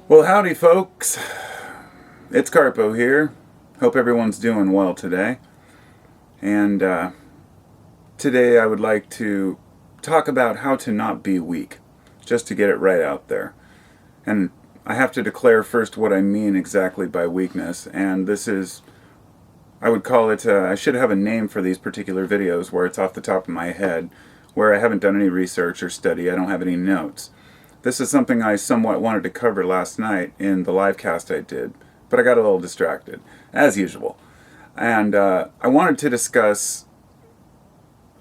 Well, howdy, folks. It's Carpo here. Hope everyone's doing well today. And today I would like to talk about how to not be weak, just to get it right out there. And I have to declare first what I mean exactly by weakness. And this is, I would call it, I should have a name for these particular videos where it's off the top of my head, where I haven't done any research or study, I don't have any notes. This is something I somewhat wanted to cover last night in the live cast I did, but I got a little distracted, as usual. And I wanted to discuss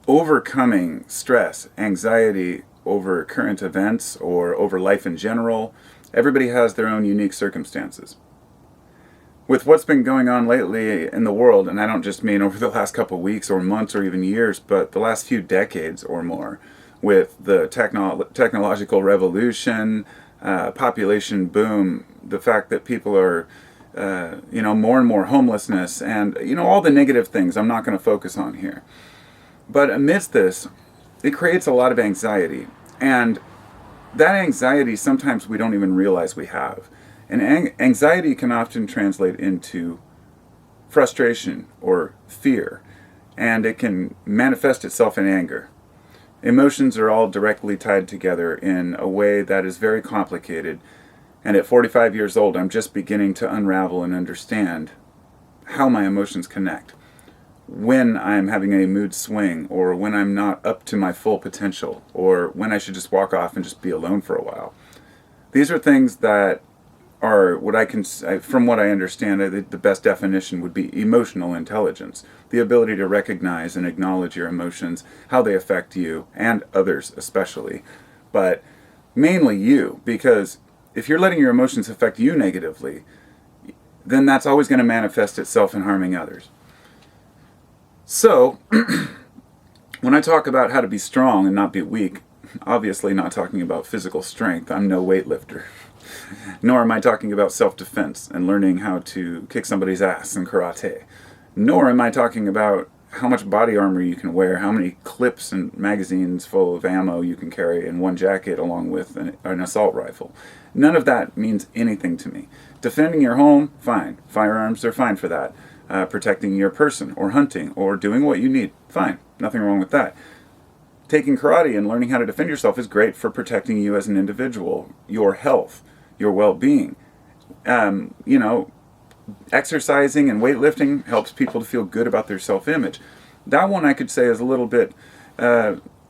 overcoming stress, anxiety over current events or over life in general. Everybody has their own unique circumstances. With what's been going on lately in the world, and I don't just mean over the last couple weeks or months or even years, but the last few decades or more, with the technological revolution, population boom, the fact that people are, more and more homelessness, and, all the negative things I'm not going to focus on here. But amidst this, it creates a lot of anxiety. And that anxiety, sometimes we don't even realize we have. And anxiety can often translate into frustration or fear. And it can manifest itself in anger. Emotions are all directly tied together in a way that is very complicated. And at 45 years old, I'm just beginning to unravel and understand how my emotions connect. When I'm having a mood swing, or when I'm not up to my full potential, or when I should just walk off and just be alone for a while. These are things that are what I can, from what I understand, the best definition would be emotional intelligence. The ability to recognize and acknowledge your emotions, how they affect you, and others especially. But mainly you, because if you're letting your emotions affect you negatively, then that's always going to manifest itself in harming others. So, when I talk about how to be strong and not be weak, obviously not talking about physical strength. I'm no weightlifter. Nor am I talking about self-defense and learning how to kick somebody's ass in karate. Nor am I talking about how much body armor you can wear, how many clips and magazines full of ammo you can carry in one jacket along with an assault rifle. None of that means anything to me. Defending your home, fine. Firearms are fine for that. Protecting your person or hunting or doing what you need, fine. Nothing wrong with that. Taking karate and learning how to defend yourself is great for protecting you as an individual, your health, your well-being. Exercising and weightlifting helps people to feel good about their self-image. That one I could say is a little bit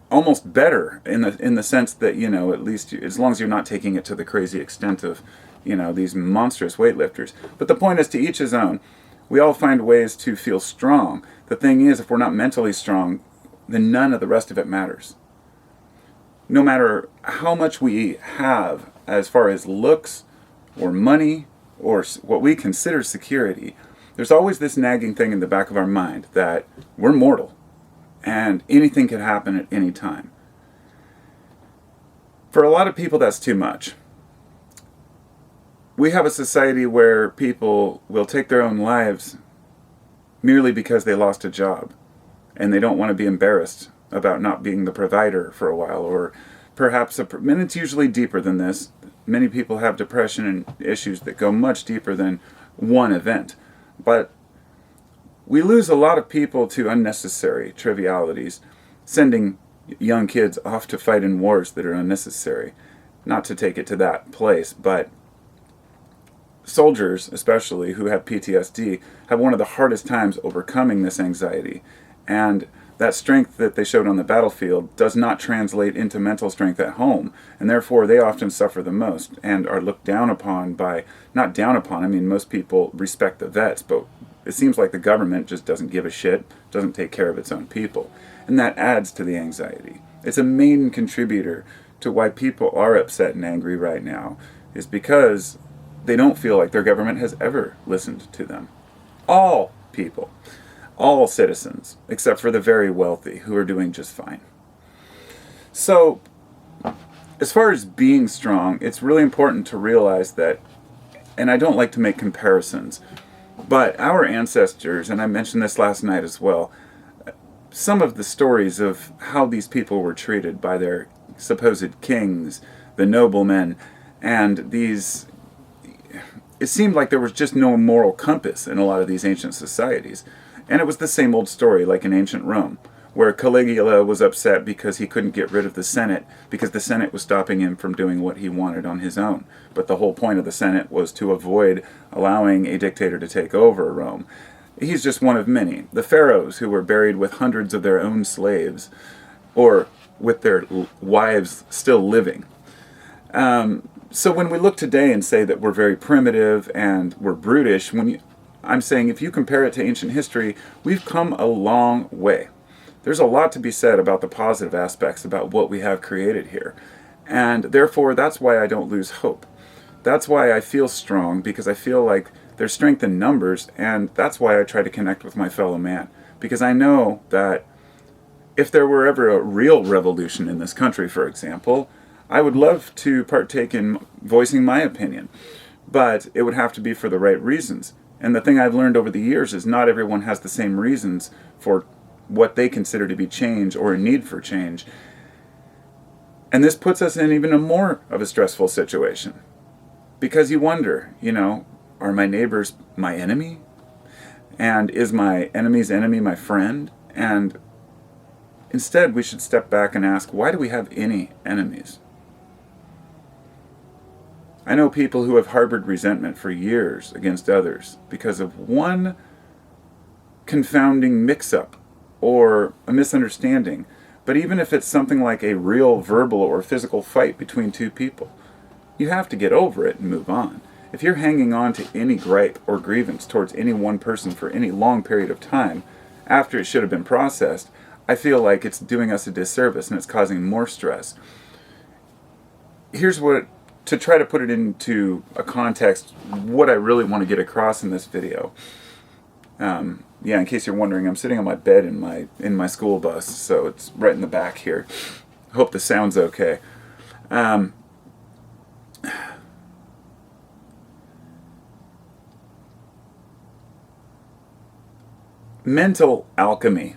almost better in the sense that, at least as long as you're not taking it to the crazy extent of, these monstrous weightlifters. But the point is, to each his own. We all find ways to feel strong. The thing is, if we're not mentally strong, then none of the rest of it matters. No matter how much we have as far as looks or money or what we consider security, there's always this nagging thing in the back of our mind that we're mortal and anything can happen at any time. For a lot of people, that's too much. We have a society where people will take their own lives merely because they lost a job and they don't want to be embarrassed about not being the provider for a while, or perhaps, and it's usually deeper than this. Many people have depression and issues that go much deeper than one event. But we lose a lot of people to unnecessary trivialities, sending young kids off to fight in wars that are unnecessary. Not to take it to that place, but soldiers, especially, who have PTSD, have one of the hardest times overcoming this anxiety. And that strength that they showed on the battlefield does not translate into mental strength at home. And therefore, they often suffer the most and are looked down upon by, not down upon, I mean, most people respect the vets, but it seems like the government just doesn't give a shit, doesn't take care of its own people. And that adds to the anxiety. It's a main contributor to why people are upset and angry right now, is because they don't feel like their government has ever listened to them. All people, all citizens, except for the very wealthy, who are doing just fine. So, as far as being strong, it's really important to realize that, and I don't like to make comparisons, but our ancestors, and I mentioned this last night as well, some of the stories of how these people were treated by their supposed kings, the noblemen, and these it seemed like there was just no moral compass in a lot of these ancient societies. And it was the same old story like in ancient Rome, where Caligula was upset because he couldn't get rid of the Senate because the Senate was stopping him from doing what he wanted on his own. But the whole point of the Senate was to avoid allowing a dictator to take over Rome. He's just one of many. The pharaohs, who were buried with hundreds of their own slaves, or with their wives still living. So when we look today and say that we're very primitive and we're brutish, I'm saying if you compare it to ancient history, we've come a long way. There's a lot to be said about the positive aspects about what we have created here. And therefore, that's why I don't lose hope. That's why I feel strong, because I feel like there's strength in numbers, and that's why I try to connect with my fellow man. Because I know that if there were ever a real revolution in this country, for example, I would love to partake in voicing my opinion. But it would have to be for the right reasons. And the thing I've learned over the years is not everyone has the same reasons for what they consider to be change or a need for change. And this puts us in even a more of a stressful situation. Because you wonder, are my neighbors my enemy? And is my enemy's enemy my friend? And instead, we should step back and ask, why do we have any enemies? I know people who have harbored resentment for years against others because of one confounding mix-up or a misunderstanding. But even if it's something like a real verbal or physical fight between two people, you have to get over it and move on. If you're hanging on to any gripe or grievance towards any one person for any long period of time, after it should have been processed, I feel like it's doing us a disservice and it's causing more stress. Here's to try to put it into a context, what I really want to get across in this video. In case you're wondering, I'm sitting on my bed in my school bus, so it's right in the back here. Hope the sound's okay. Mental alchemy,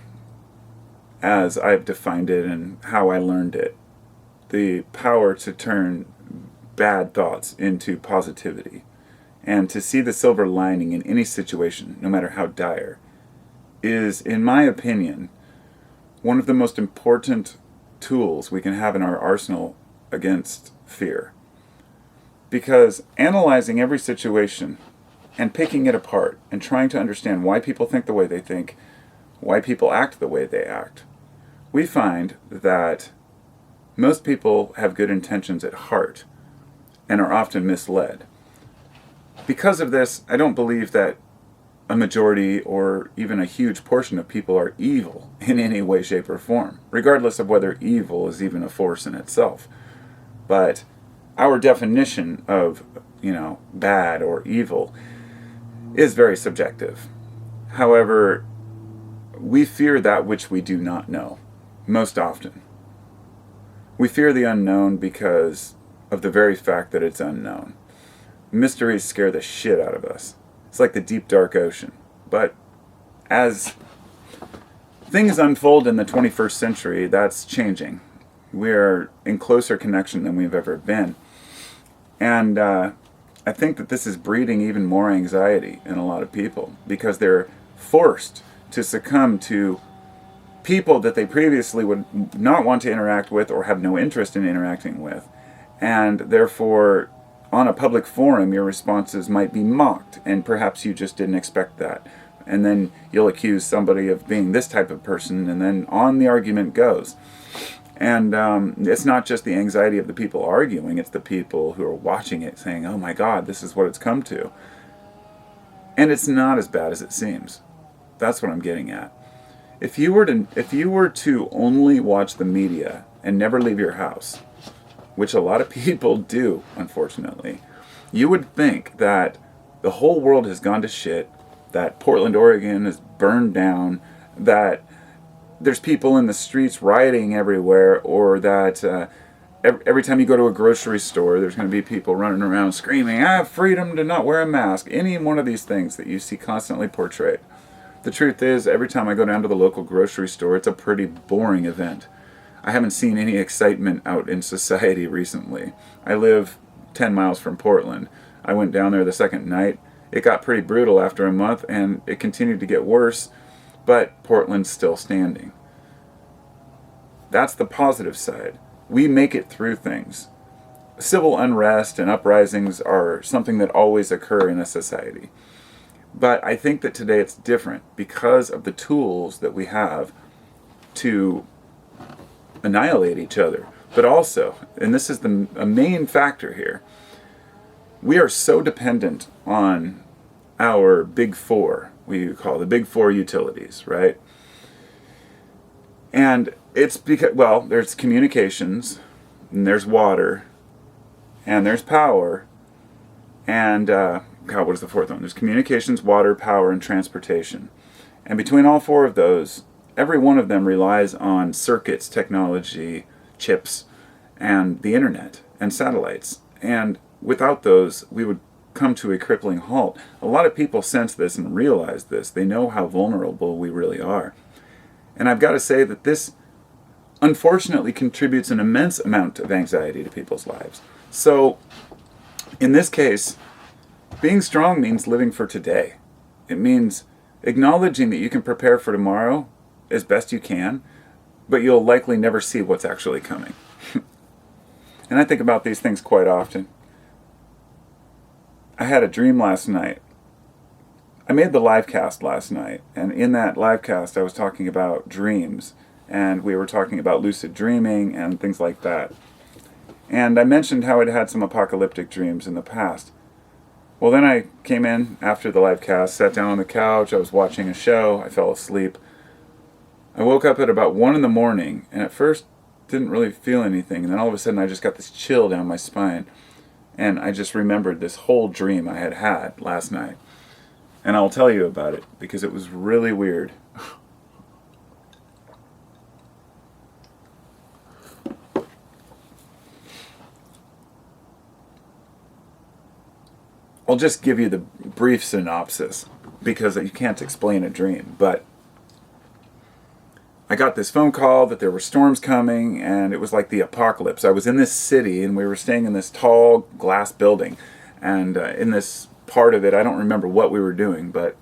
as I've defined it and how I learned it, the power to turn bad thoughts into positivity and to see the silver lining in any situation, no matter how dire, is, in my opinion, one of the most important tools we can have in our arsenal against fear. Because analyzing every situation and picking it apart and trying to understand why people think the way they think, why people act the way they act, we find that most people have good intentions at heart and are often misled. Because of this, I don't believe that a majority or even a huge portion of people are evil in any way, shape, or form, regardless of whether evil is even a force in itself. But our definition of, bad or evil is very subjective. However, we fear that which we do not know, most often. We fear the unknown because of the very fact that it's unknown. Mysteries scare the shit out of us. It's like the deep, dark ocean. But as things unfold in the 21st century, that's changing. We're in closer connection than we've ever been. And I think that this is breeding even more anxiety in a lot of people because they're forced to succumb to people that they previously would not want to interact with or have no interest in interacting with. And therefore, on a public forum, your responses might be mocked, and perhaps you just didn't expect that. And then you'll accuse somebody of being this type of person, and then on the argument goes. And it's not just the anxiety of the people arguing, it's the people who are watching it saying, oh my God, this is what it's come to. And it's not as bad as it seems. That's what I'm getting at. If you were to only watch the media and never leave your house, which a lot of people do, unfortunately, you would think that the whole world has gone to shit, that Portland, Oregon is burned down, that there's people in the streets rioting everywhere, or that every time you go to a grocery store, there's going to be people running around screaming, I have freedom to not wear a mask. Any one of these things that you see constantly portrayed. The truth is, every time I go down to the local grocery store, it's a pretty boring event. I haven't seen any excitement out in society recently. I live 10 miles from Portland. I went down there the second night. It got pretty brutal after a month, and it continued to get worse, but Portland's still standing. That's the positive side. We make it through things. Civil unrest and uprisings are something that always occur in a society. But I think that today it's different because of the tools that we have to annihilate each other. But also, and this is a main factor here, we are so dependent on our big four, we call the big four utilities, right? And it's because, well, there's communications, and there's water, and there's power, and, God, what is the fourth one? There's communications, water, power, and transportation. And between all four of those, every one of them relies on circuits, technology, chips, and the internet, and satellites. And without those, we would come to a crippling halt. A lot of people sense this and realize this. They know how vulnerable we really are. And I've got to say that this, unfortunately, contributes an immense amount of anxiety to people's lives. So, in this case, being strong means living for today. It means acknowledging that you can prepare for tomorrow as best you can, but you'll likely never see what's actually coming. And I think about these things quite often. I had a dream last night. I made the live cast last night, and in that live cast I was talking about dreams, and we were talking about lucid dreaming and things like that. And I mentioned how I'd had some apocalyptic dreams in the past. Well, then I came in after the live cast, sat down on the couch, I was watching a show, I fell asleep. I woke up at about 1 in the morning, and at first didn't really feel anything, and then all of a sudden I just got this chill down my spine, and I just remembered this whole dream I had had last night. And I'll tell you about it, because it was really weird. I'll just give you the brief synopsis, because you can't explain a dream, but I got this phone call that there were storms coming, and it was like the apocalypse. I was in this city, and we were staying in this tall glass building, and in this part of it, I don't remember what we were doing, but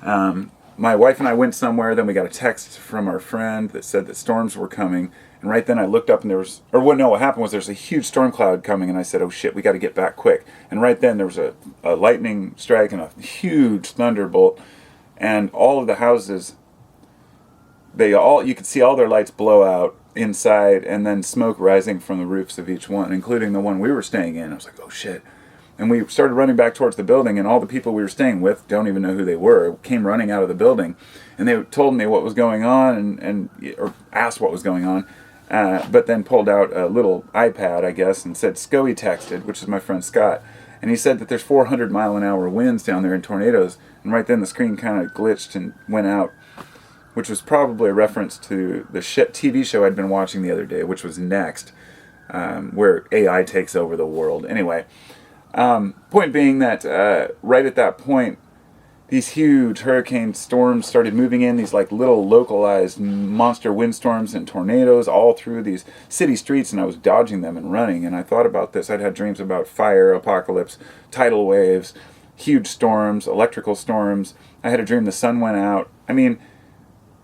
my wife and I went somewhere, then we got a text from our friend that said that storms were coming, and right then I looked up and there was, what happened was there's a huge storm cloud coming, and I said, oh shit, we got to get back quick. And right then there was a lightning strike and a huge thunderbolt, and all of the houses, you could see all their lights blow out inside, and then smoke rising from the roofs of each one, including the one we were staying in. I was like, oh shit. And we started running back towards the building, and all the people we were staying with, don't even know who they were, came running out of the building. And they told me what was going on, or asked what was going on, but then pulled out a little iPad, I guess, and said, Scoey texted, which is my friend Scott. And he said that there's 400-mile-an-hour winds down there in tornadoes. And right then the screen kind of glitched and went out, which was probably a reference to the TV show I'd been watching the other day, which was Next, where AI takes over the world. Anyway, point being that right at that point, these huge hurricane storms started moving in, these like little localized monster windstorms and tornadoes all through these city streets, and I was dodging them and running. And I thought about this. I'd had dreams about fire, apocalypse, tidal waves, huge storms, electrical storms. I had a dream the sun went out. I mean,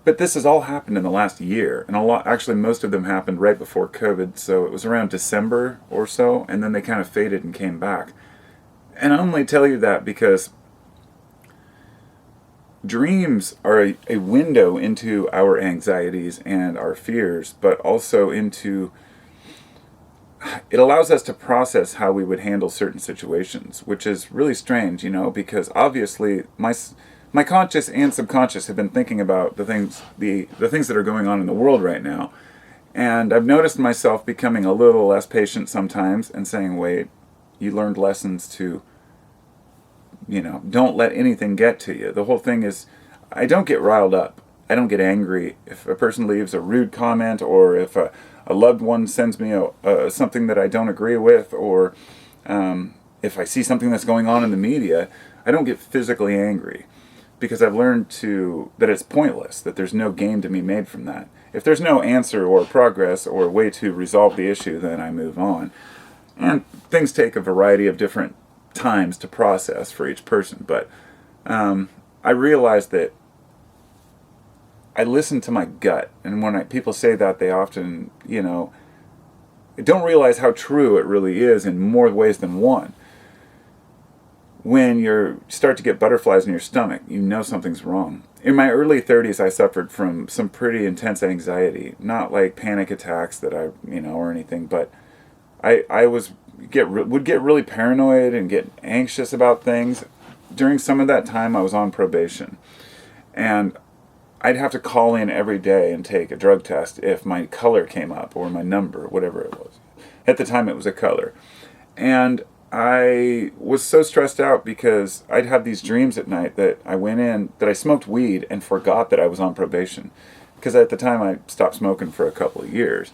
but this has all happened in the last year, and actually most of them happened right before COVID, so it was around December or so, and then they kind of faded and came back. And I only tell you that because dreams are a window into our anxieties and our fears, but also it allows us to process how we would handle certain situations, which is really strange, because obviously my conscious and subconscious have been thinking about the things that are going on in the world right now. And I've noticed myself becoming a little less patient sometimes and saying, wait, you learned lessons to, don't let anything get to you. The whole thing is, I don't get riled up. I don't get angry. If a person leaves a rude comment, or if a loved one sends me something that I don't agree with, or if I see something that's going on in the media, I don't get physically angry, because I've learned that it's pointless, that there's no gain to be made from that. If there's no answer or progress or way to resolve the issue, then I move on. And things take a variety of different times to process for each person. But I realized that I listen to my gut, and when people say that, they often, don't realize how true it really is in more ways than one. When you start to get butterflies in your stomach, you know something's wrong. In my early 30s, I suffered from some pretty intense anxiety, not like panic attacks that or anything, but I would get really paranoid and get anxious about things. During some of that time, I was on probation, and I'd have to call in every day and take a drug test if my color came up, or my number, whatever it was. At the time, it was a color. And I was so stressed out because I'd have these dreams at night that I went in, that I smoked weed and forgot that I was on probation. Because at the time, I stopped smoking for a couple of years.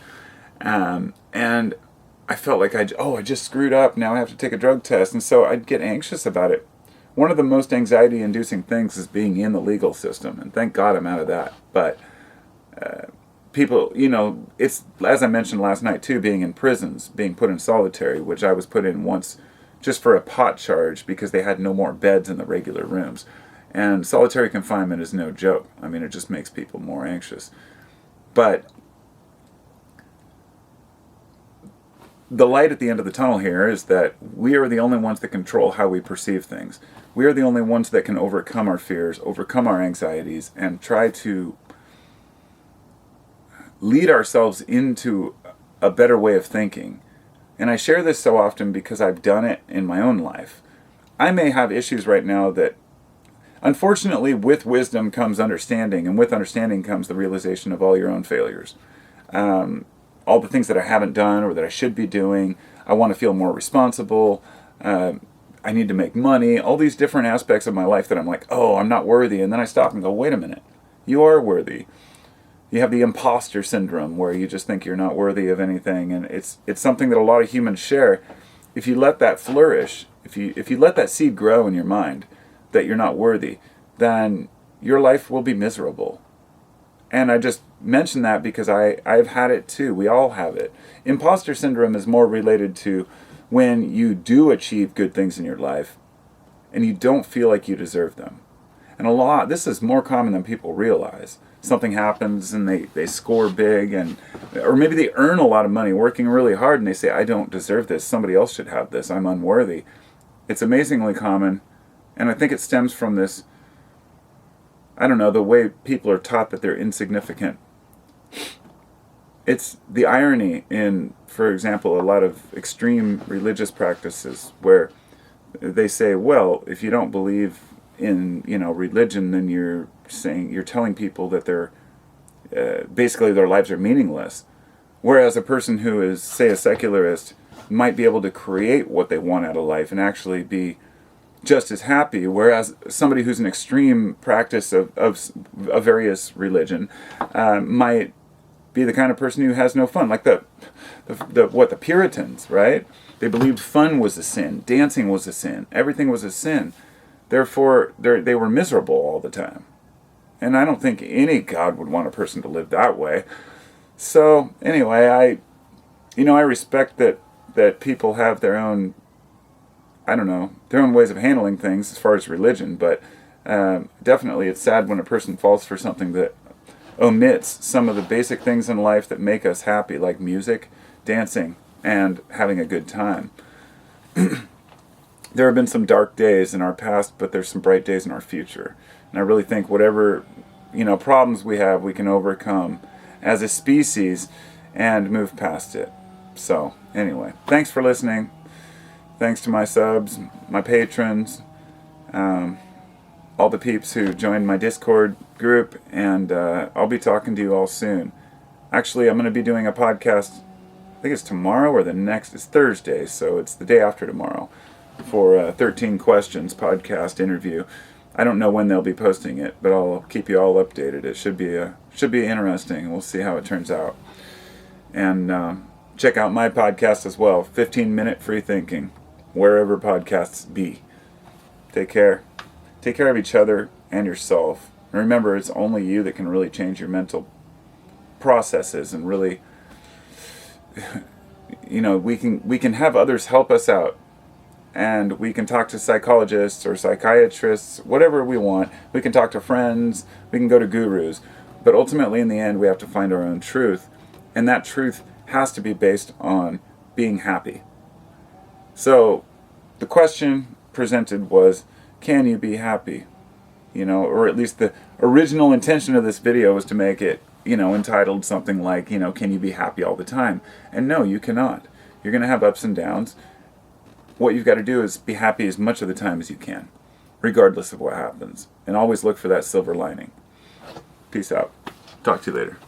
And I felt like I just screwed up. Now I have to take a drug test. And so I'd get anxious about it. One of the most anxiety-inducing things is being in the legal system, and thank God I'm out of that. But people, it's, as I mentioned last night too, being in prisons, being put in solitary, which I was put in once just for a pot charge because they had no more beds in the regular rooms. And solitary confinement is no joke. I mean, it just makes people more anxious. But the light at the end of the tunnel here is that we are the only ones that control how we perceive things. We are the only ones that can overcome our fears, overcome our anxieties, and try to lead ourselves into a better way of thinking. And I share this so often because I've done it in my own life. I may have issues right now that, unfortunately, with wisdom comes understanding, and with understanding comes the realization of all your own failures. All the things that I haven't done or that I should be doing. I want to feel more responsible. I need to make money. All these different aspects of my life that I'm like, oh, I'm not worthy. And then I stop and go, wait a minute. You are worthy. You have the Imposter Syndrome where you just think you're not worthy of anything. And it's something that a lot of humans share. If you let that flourish, if you let that seed grow in your mind that you're not worthy, then your life will be miserable. And I just mention that because I've had it too. We all have it. Imposter syndrome is more related to when you do achieve good things in your life and you don't feel like you deserve them. And this is more common than people realize. Something happens and they score big, or maybe they earn a lot of money working really hard and they say, I don't deserve this. Somebody else should have this. I'm unworthy. It's amazingly common. And I think it stems from this, the way people are taught that they're insignificant. It's the irony in, for example, a lot of extreme religious practices where they say, well, if you don't believe in, religion, then you're telling people that they're, basically their lives are meaningless. Whereas a person who is, say, a secularist might be able to create what they want out of life and actually be just as happy, whereas somebody who's an extreme practice of various religion might be the kind of person who has no fun, like the Puritans, right? They believed fun was a sin, dancing was a sin, everything was a sin. Therefore, they were miserable all the time. And I don't think any God would want a person to live that way. So anyway, I respect that people have their own, their own ways of handling things as far as religion, but definitely it's sad when a person falls for something that omits some of the basic things in life that make us happy, like music, dancing, and having a good time. There have been some dark days in our past, but there's some bright days in our future. And I really think whatever, problems we have, we can overcome as a species and move past it. So, anyway, thanks for listening. Thanks to my subs, my patrons, all the peeps who joined my Discord group, and I'll be talking to you all soon. Actually, I'm going to be doing a podcast, I think it's tomorrow or it's Thursday, so it's the day after tomorrow, for 13 Questions podcast interview. I don't know when they'll be posting it, but I'll keep you all updated. It should be interesting. We'll see how it turns out. And check out my podcast as well, 15-Minute Free Thinking, wherever podcasts be. Take care. Take care of each other and yourself. And remember, it's only you that can really change your mental processes and really, we can have others help us out and we can talk to psychologists or psychiatrists, whatever we want. We can talk to friends, we can go to gurus. But ultimately, in the end, we have to find our own truth. And that truth has to be based on being happy. So, the question presented was, can you be happy? You know, or at least the original intention of this video was to make it, you know, entitled something like, you know, can you be happy all the time? And no, you cannot. You're going to have ups and downs. What you've got to do is be happy as much of the time as you can, regardless of what happens. And always look for that silver lining. Peace out. Talk to you later.